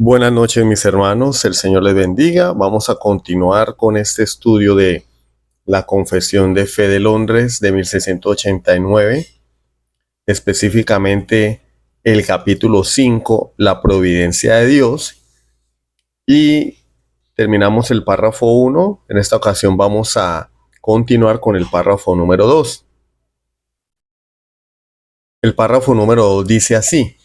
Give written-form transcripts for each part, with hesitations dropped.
Buenas noches, mis hermanos, el Señor les bendiga. Vamos a continuar con este estudio de la Confesión de Fe de Londres de 1689, específicamente el capítulo 5, la providencia de Dios, y terminamos el párrafo 1. En esta ocasión vamos a continuar con el párrafo número 2. El párrafo número 2 dice así: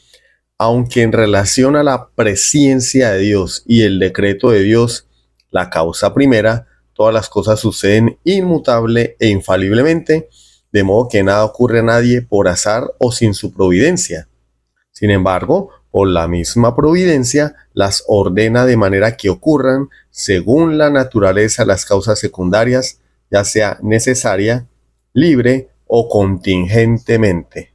aunque en relación a la presciencia de Dios y el decreto de Dios, la causa primera, todas las cosas suceden inmutable e infaliblemente, de modo que nada ocurre a nadie por azar o sin su providencia. Sin embargo, por la misma providencia, las ordena de manera que ocurran según la naturaleza de las causas secundarias, ya sea necesaria, libre o contingentemente.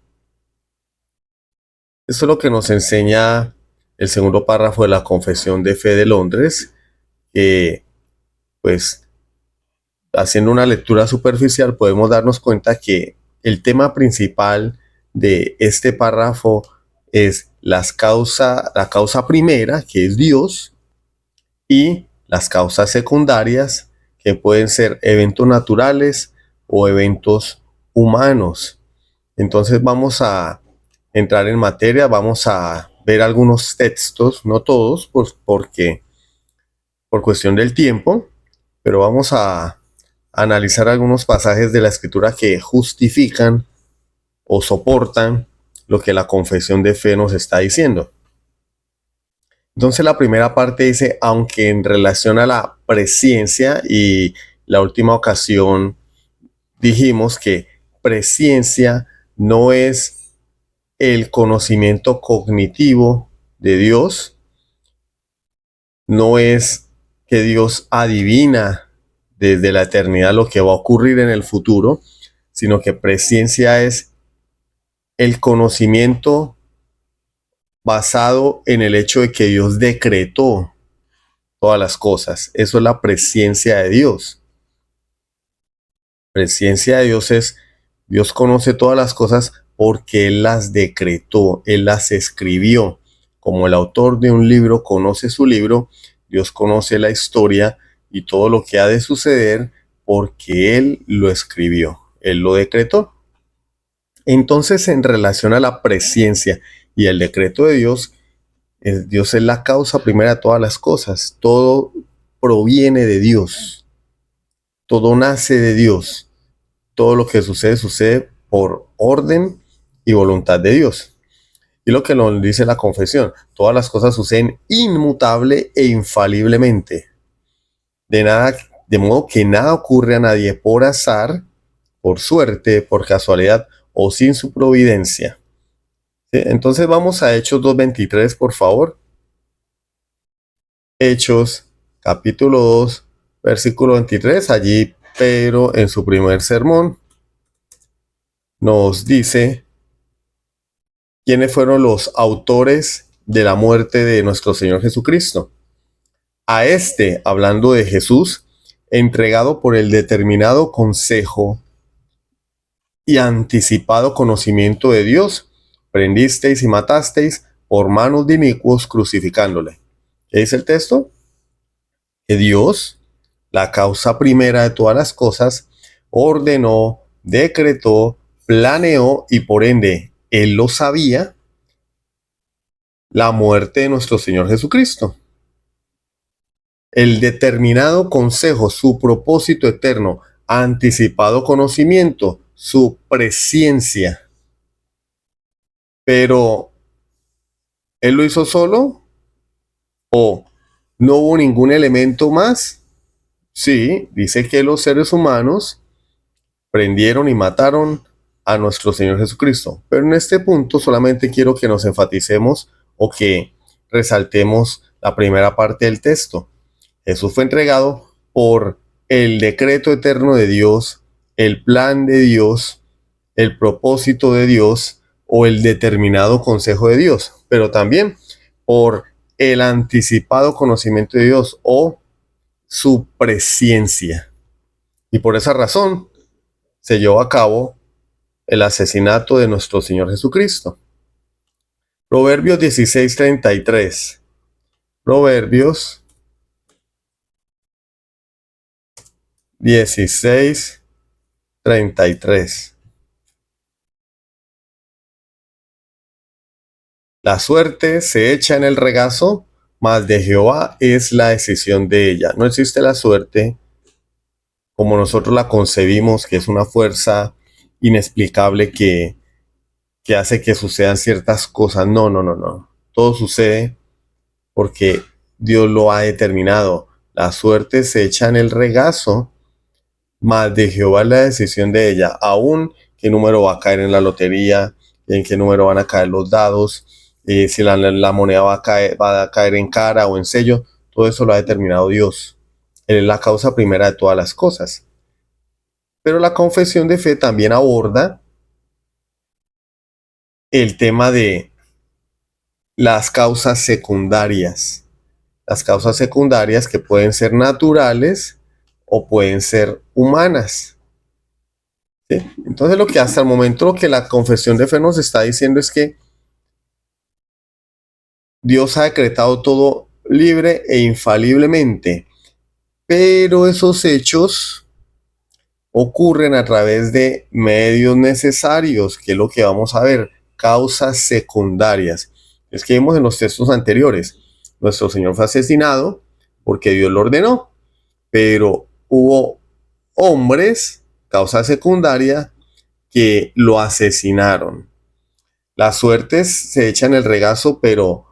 Esto es lo que nos enseña el segundo párrafo de la Confesión de Fe de Londres, que pues haciendo una lectura superficial podemos darnos cuenta que el tema principal de este párrafo es la causa primera, que es Dios, y las causas secundarias, que pueden ser eventos naturales o eventos humanos. Entonces vamos a entrar en materia, vamos a ver algunos textos, no todos, pues porque por cuestión del tiempo, pero vamos a analizar algunos pasajes de la Escritura que justifican o soportan lo que la confesión de fe nos está diciendo. Entonces la primera parte dice: aunque en relación a la presciencia, y la última ocasión dijimos que presciencia no es el conocimiento cognitivo de Dios, no es que Dios adivina desde la eternidad lo que va a ocurrir en el futuro, sino que presciencia es el conocimiento basado en el hecho de que Dios decretó todas las cosas. Eso es la presciencia de Dios. Presciencia de Dios es: Dios conoce todas las cosas porque Él las decretó, Él las escribió. Como el autor de un libro conoce su libro, Dios conoce la historia y todo lo que ha de suceder porque Él lo escribió, Él lo decretó. Entonces, en relación a la presciencia y el decreto de Dios, Dios es la causa primera de todas las cosas. Todo proviene de Dios, todo nace de Dios. Todo lo que sucede, sucede por orden y voluntad de Dios. Y lo que nos dice la confesión: todas las cosas suceden inmutable e infaliblemente. De modo que nada ocurre a nadie por azar, por suerte, por casualidad o sin su providencia. ¿Sí? Entonces vamos a Hechos 2:23, por favor. Hechos, capítulo 2, versículo 23. Allí Pedro, en su primer sermón, nos dice quiénes fueron los autores de la muerte de nuestro Señor Jesucristo. A este, hablando de Jesús, entregado por el determinado consejo y anticipado conocimiento de Dios, prendisteis y matasteis por manos de inicuos, crucificándole. ¿Qué dice el texto? Que Dios, la causa primera de todas las cosas, ordenó, decretó, planeó y por ende Él lo sabía, la muerte de nuestro Señor Jesucristo. El determinado consejo, su propósito eterno, anticipado conocimiento, su presciencia. Pero, ¿Él lo hizo solo? ¿O no hubo ningún elemento más? Sí, dice que los seres humanos prendieron y mataron a nuestro Señor Jesucristo. Pero en este punto solamente quiero que nos enfaticemos o que resaltemos la primera parte del texto. Jesús fue entregado por el decreto eterno de Dios, el plan de Dios, el propósito de Dios o el determinado consejo de Dios, pero también por el anticipado conocimiento de Dios o su presciencia. Y por esa razón se llevó a cabo el asesinato de nuestro Señor Jesucristo. Proverbios 16:33. Proverbios 16:33. La suerte se echa en el regazo, mas de Jehová es la decisión de ella. No existe la suerte como nosotros la concebimos, que es una fuerza inexplicable que hace que sucedan ciertas cosas. No, no, no, no. Todo sucede porque Dios lo ha determinado. La suerte se echa en el regazo, mas de Jehová es la decisión de ella. Aún qué número va a caer en la lotería, en qué número van a caer los dados, si la moneda va a caer en cara o en sello, todo eso lo ha determinado Dios. Él es la causa primera de todas las cosas. Pero la confesión de fe también aborda el tema de las causas secundarias. Las causas secundarias que pueden ser naturales o pueden ser humanas. ¿Sí? Entonces lo que hasta el momento lo que la confesión de fe nos está diciendo es que Dios ha decretado todo libre e infaliblemente, pero esos hechos ocurren a través de medios necesarios, que es lo que vamos a ver, causas secundarias. Es que vimos en los textos anteriores, nuestro Señor fue asesinado porque Dios lo ordenó, pero hubo hombres, causa secundaria, que lo asesinaron. Las suertes se echan en el regazo, pero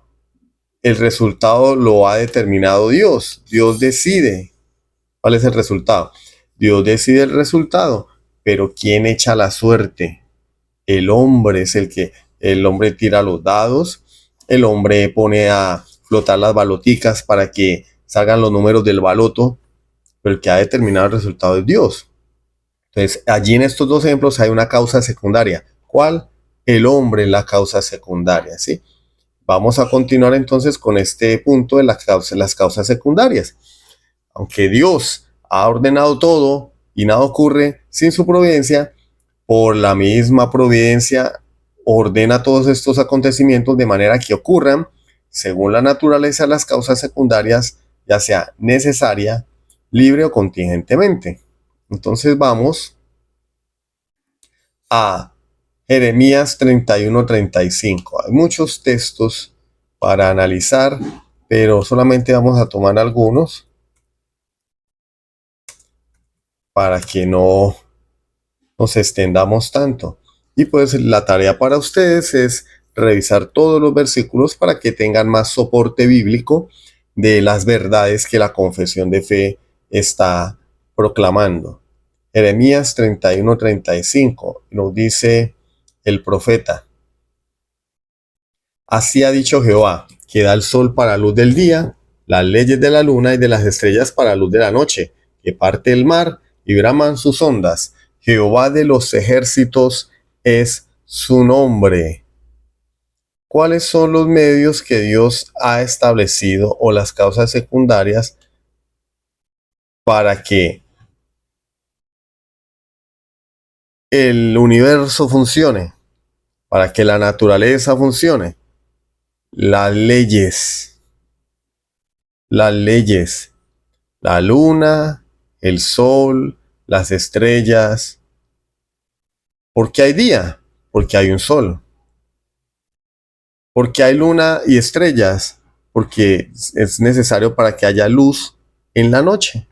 el resultado lo ha determinado Dios. Dios decide cuál es el resultado. Dios decide el resultado, pero ¿quién echa la suerte? El hombre es el hombre tira los dados, el hombre pone a flotar las baloticas para que salgan los números del baloto, pero el que ha determinado el resultado es Dios. Entonces, allí en estos dos ejemplos hay una causa secundaria. ¿Cuál? El hombre es la causa secundaria, ¿sí? Vamos a continuar entonces con este punto de las causas secundarias. Aunque Dios ha ordenado todo y nada ocurre sin su providencia, por la misma providencia ordena todos estos acontecimientos de manera que ocurran según la naturaleza de las causas secundarias, ya sea necesaria, libre o contingentemente. Entonces vamos a Jeremías 31:35. Hay muchos textos para analizar, pero solamente vamos a tomar algunos para que no nos extendamos tanto. Y pues la tarea para ustedes es revisar todos los versículos para que tengan más soporte bíblico de las verdades que la confesión de fe está proclamando. Jeremías 31:35 nos dice el profeta: así ha dicho Jehová, que da el sol para luz del día, las leyes de la luna y de las estrellas para luz de la noche, que parte el mar y braman sus ondas. Jehová de los ejércitos es su nombre. ¿Cuáles son los medios que Dios ha establecido o las causas secundarias para que el universo funcione, para que la naturaleza funcione? Las leyes, la luna, el sol, las estrellas. ¿Por qué hay día? Porque hay un sol. ¿Por qué hay luna y estrellas? Porque es necesario para que haya luz en la noche.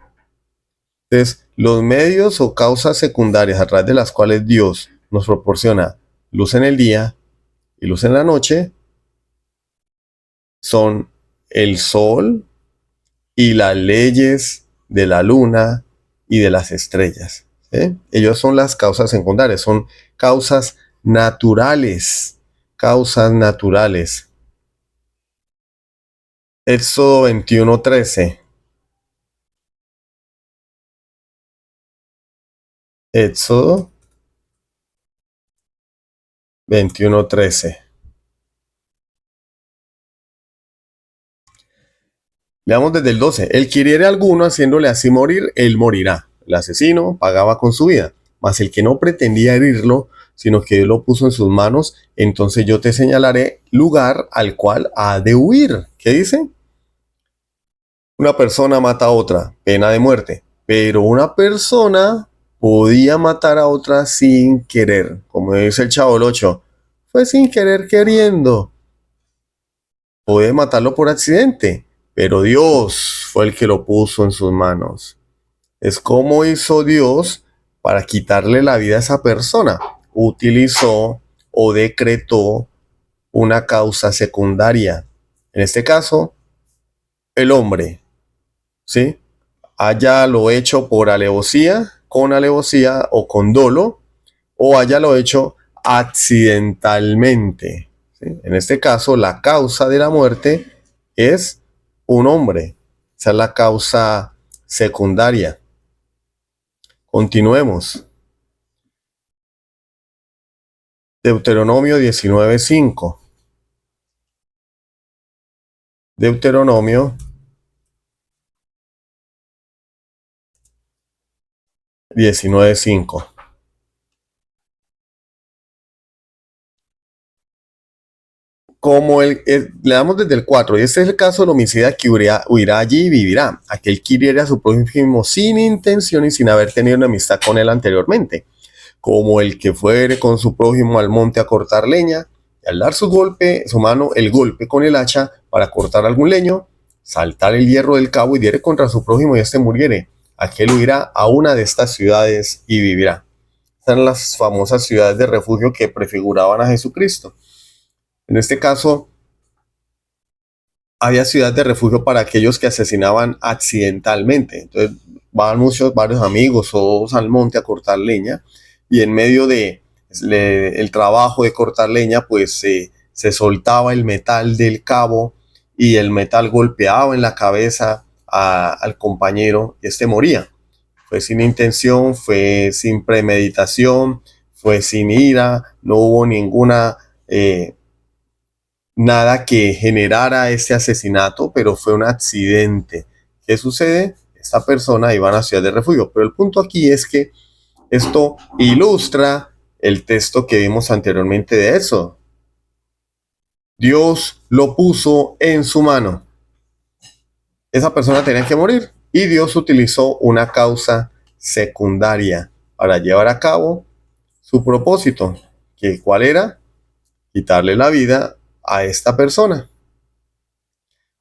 Entonces, los medios o causas secundarias a través de las cuales Dios nos proporciona luz en el día y luz en la noche son el sol y las leyes de la luna y de las estrellas. ¿Sí? Ellos son las causas secundarias, son causas naturales. Causas naturales. Éxodo 21:13. Éxodo 21:13. Leamos desde el 12. El que hiriere a alguno haciéndole así morir, él morirá. El asesino pagaba con su vida. Mas el que no pretendía herirlo, sino que Dios lo puso en sus manos, entonces yo te señalaré lugar al cual ha de huir. ¿Qué dice? Una persona mata a otra, pena de muerte. Pero una persona podía matar a otra sin querer. Como dice el Chavo el 8, fue sin querer queriendo. Puede matarlo por accidente, pero Dios fue el que lo puso en sus manos. Es como hizo Dios para quitarle la vida a esa persona. Utilizó o decretó una causa secundaria. En este caso, el hombre, ¿sí? Haya lo hecho por alevosía, con alevosía o con dolo, o haya lo hecho accidentalmente, ¿sí? En este caso, la causa de la muerte es un hombre. Esa es la causa secundaria. Continuemos. Deuteronomio 19:5. Deuteronomio 19:5. Como le damos desde el 4, y este es el caso del homicida que huirá allí y vivirá, aquel que hiriere a su prójimo sin intención y sin haber tenido una amistad con él anteriormente, como el que fuere con su prójimo al monte a cortar leña, y al dar su mano el golpe con el hacha para cortar algún leño, saltar el hierro del cabo y diere contra su prójimo y éste muriere, aquel huirá a una de estas ciudades y vivirá. Estas son las famosas ciudades de refugio que prefiguraban a Jesucristo. En este caso, había ciudades de refugio para aquellos que asesinaban accidentalmente. Entonces, van varios amigos o al monte a cortar leña y en medio de el trabajo de cortar leña, pues se soltaba el metal del cabo y el metal golpeaba en la cabeza al compañero y este moría. Fue sin intención, fue sin premeditación, fue sin ira, no hubo nada que generara este asesinato, pero fue un accidente. ¿Qué sucede? Esta persona iba a la ciudad de refugio, pero el punto aquí es que esto ilustra el texto que vimos anteriormente de eso. Dios lo puso en su mano. Esa persona tenía que morir y Dios utilizó una causa secundaria para llevar a cabo su propósito. ¿Cuál era? Quitarle la vida a esta persona.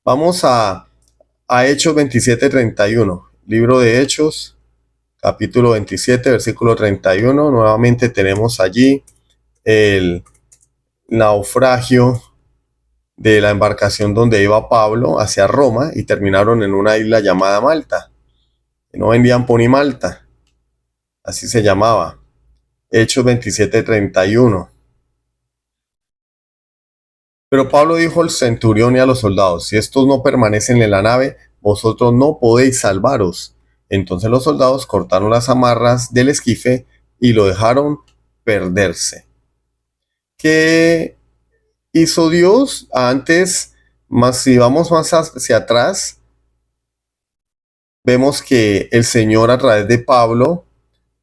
Vamos a Hechos 27:31. Libro de Hechos, capítulo 27, versículo 31. Nuevamente tenemos allí el naufragio de la embarcación donde iba Pablo hacia Roma y terminaron en una isla llamada Malta. No vendían pan y Malta, así se llamaba. Hechos 27:31. Pero Pablo dijo al centurión y a los soldados: si estos no permanecen en la nave, vosotros no podéis salvaros. Entonces los soldados cortaron las amarras del esquife y lo dejaron perderse. ¿Qué hizo Dios? Antes, si vamos más hacia atrás, vemos que el Señor a través de Pablo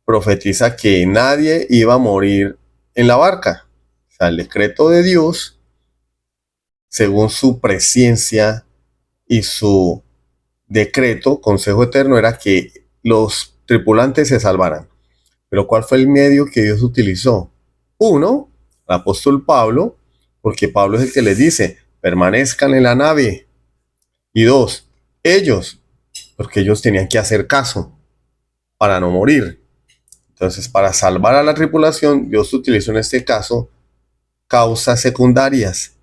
profetiza que nadie iba a morir en la barca. O sea, el decreto de Dios, según su presciencia y su decreto, consejo eterno, era que los tripulantes se salvaran. Pero ¿cuál fue el medio que Dios utilizó? Uno, el apóstol Pablo, porque Pablo es el que les dice: permanezcan en la nave. Y dos, ellos, porque ellos tenían que hacer caso para no morir. Entonces, para salvar a la tripulación, Dios utilizó en este caso causas secundarias,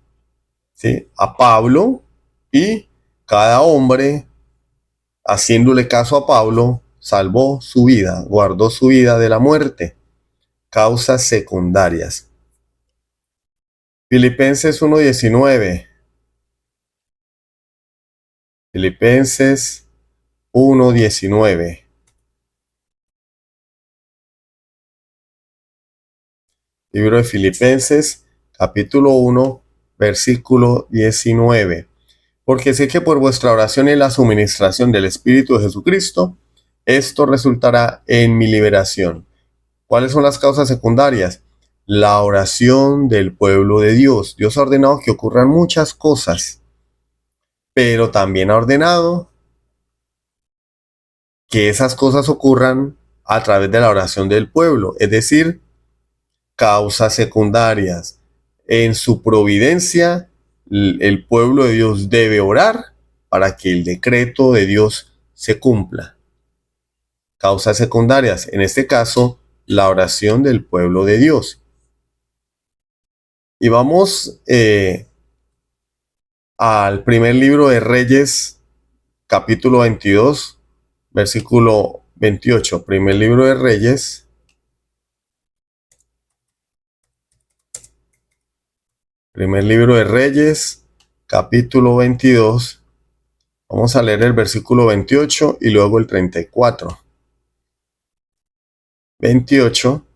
¿sí? A Pablo, y cada hombre, haciéndole caso a Pablo, salvó su vida, guardó su vida de la muerte. Causas secundarias. Filipenses 1:19. Filipenses 1:19. Libro de Filipenses, capítulo 1, versículo 19. Porque sé que por vuestra oración y la suministración del Espíritu de Jesucristo, esto resultará en mi liberación. ¿Cuáles son las causas secundarias? La oración del pueblo de Dios. Dios ha ordenado que ocurran muchas cosas, pero también ha ordenado que esas cosas ocurran a través de la oración del pueblo, es decir, causas secundarias. En su providencia, el pueblo de Dios debe orar para que el decreto de Dios se cumpla. Causas secundarias, en este caso, la oración del pueblo de Dios. Y vamos al primer libro de Reyes, capítulo 22, versículo 28. Primer libro de Reyes, capítulo 22. Vamos a leer el versículo 28 y luego el 34. 28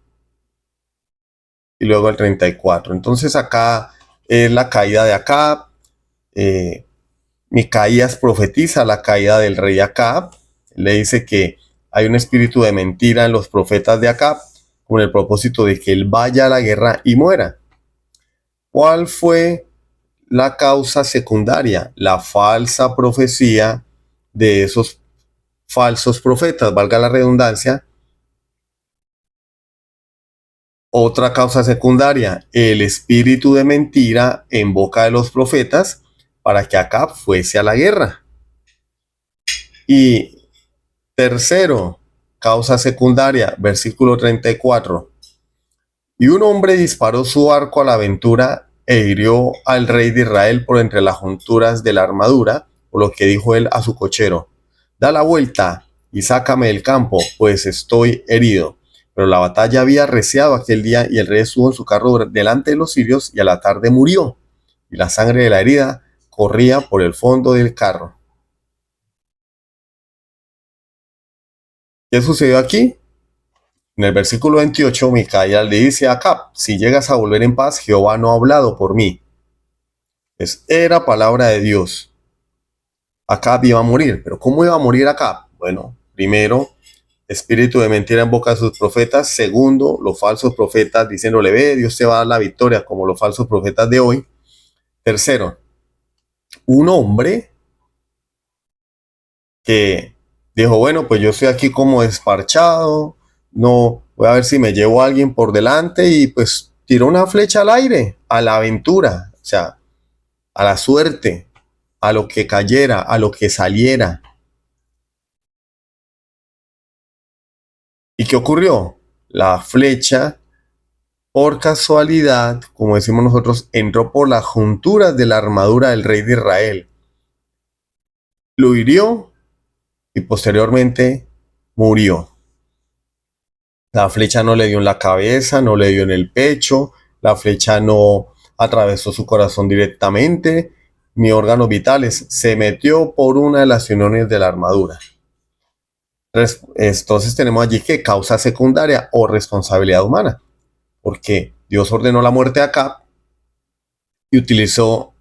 y luego el 34. Entonces acá es la caída de Acab. Micaías profetiza la caída del rey Acab. Le dice que hay un espíritu de mentira en los profetas de Acab con el propósito de que él vaya a la guerra y muera. ¿Cuál fue la causa secundaria? La falsa profecía de esos falsos profetas, valga la redundancia. Otra causa secundaria, el espíritu de mentira en boca de los profetas para que Acab fuese a la guerra. Y tercero, causa secundaria, versículo 34. Y un hombre disparó su arco a la aventura e hirió al rey de Israel por entre las junturas de la armadura, por lo que dijo él a su cochero: da la vuelta y sácame del campo, pues estoy herido. Pero la batalla había arreciado aquel día y el rey estuvo en su carro delante de los sirios y a la tarde murió. Y la sangre de la herida corría por el fondo del carro. ¿Qué sucedió aquí? En el versículo 28, Micaías le dice a Acab: si llegas a volver en paz, Jehová no ha hablado por mí. Pues era palabra de Dios. Acab iba a morir. ¿Pero cómo iba a morir Acab? Bueno, primero, espíritu de mentira en boca de sus profetas. Segundo, los falsos profetas diciéndole: ve, Dios te va a dar la victoria, como los falsos profetas de hoy. Tercero, un hombre que dijo: bueno, pues yo estoy aquí como desparchado, no voy a ver si me llevo a alguien por delante, y pues tiró una flecha al aire, a la aventura, o sea, a la suerte, a lo que cayera, a lo que saliera. ¿Y qué ocurrió? La flecha, por casualidad, como decimos nosotros, entró por las junturas de la armadura del rey de Israel. Lo hirió y posteriormente murió. La flecha no le dio en la cabeza, no le dio en el pecho, la flecha no atravesó su corazón directamente, ni órganos vitales, se metió por una de las uniones de la armadura. Entonces tenemos allí que causa secundaria o responsabilidad humana, porque Dios ordenó la muerte de Acab y utilizó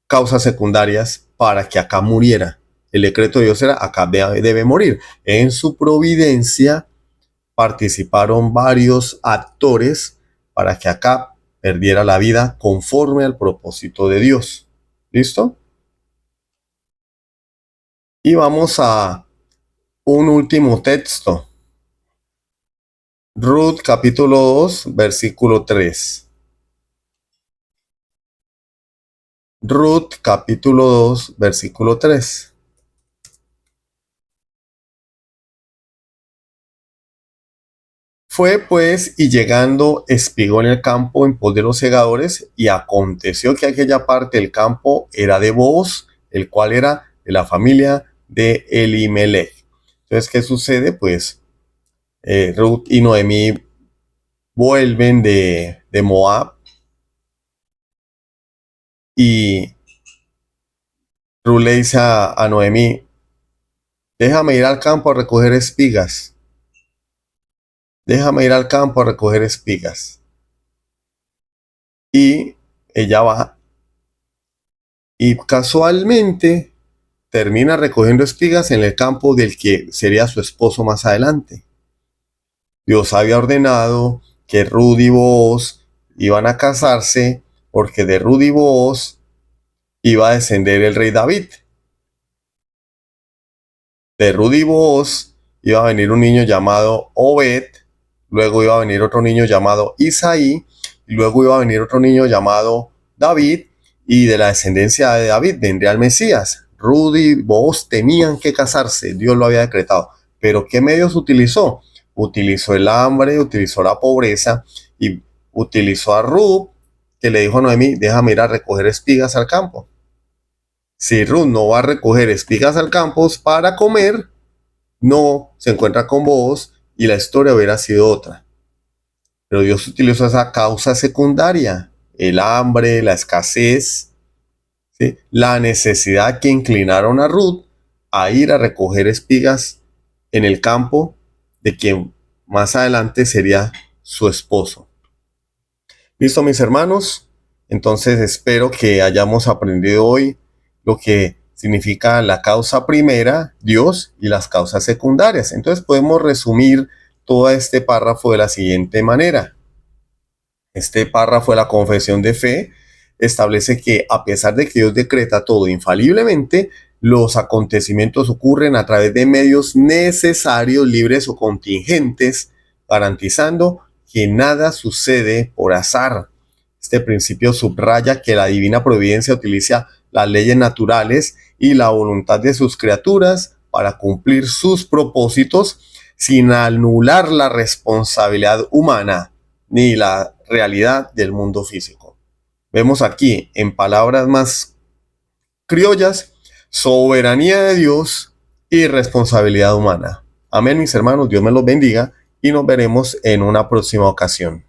causas secundarias para que Acab muriera. El decreto de Dios era: Acab debe morir. En su providencia participaron varios actores para que Acab perdiera la vida conforme al propósito de Dios. ¿Listo? Y vamos a un último texto. Ruth capítulo 2, versículo 3. Ruth capítulo 2, versículo 3. Fue pues y llegando espigó en el campo en pos de los segadores, y aconteció que aquella parte del campo era de Booz, el cual era de la familia de Elimelech. Entonces, ¿qué sucede? Pues Ruth y Noemí vuelven de Moab, y Ruth le dice a Noemí: déjame ir al campo a recoger espigas. Déjame ir al campo a recoger espigas. Y ella va, y casualmente termina recogiendo espigas en el campo del que sería su esposo más adelante. Dios había ordenado que Ruth y Booz iban a casarse, porque de Ruth y Booz iba a descender el rey David. De Ruth y Booz iba a venir un niño llamado Obed, luego iba a venir otro niño llamado Isaí, y luego iba a venir otro niño llamado David, y de la descendencia de David vendría el Mesías. Ruth y Booz tenían que casarse, Dios lo había decretado. Pero ¿qué medios utilizó? Utilizó el hambre, utilizó la pobreza y utilizó a Ruth, que le dijo a Noemí, déjame ir a recoger espigas al campo. Si Ruth no va a recoger espigas al campo para comer, no se encuentra con Booz y la historia hubiera sido otra. Pero Dios utilizó esa causa secundaria, el hambre, la escasez, ¿sí?, la necesidad que inclinaron a Ruth a ir a recoger espigas en el campo de quien más adelante sería su esposo. ¿Listo, mis hermanos? Entonces espero que hayamos aprendido hoy lo que significa la causa primera, Dios, y las causas secundarias. Entonces podemos resumir todo este párrafo de la siguiente manera. Este párrafo de la confesión de fe establece que a pesar de que Dios decreta todo infaliblemente, los acontecimientos ocurren a través de medios necesarios, libres o contingentes, garantizando que nada sucede por azar. Este principio subraya que la divina providencia utiliza las leyes naturales y la voluntad de sus criaturas para cumplir sus propósitos sin anular la responsabilidad humana ni la realidad del mundo físico. Vemos aquí, en palabras más criollas, soberanía de Dios y responsabilidad humana. Amén, mis hermanos, Dios me los bendiga y nos veremos en una próxima ocasión.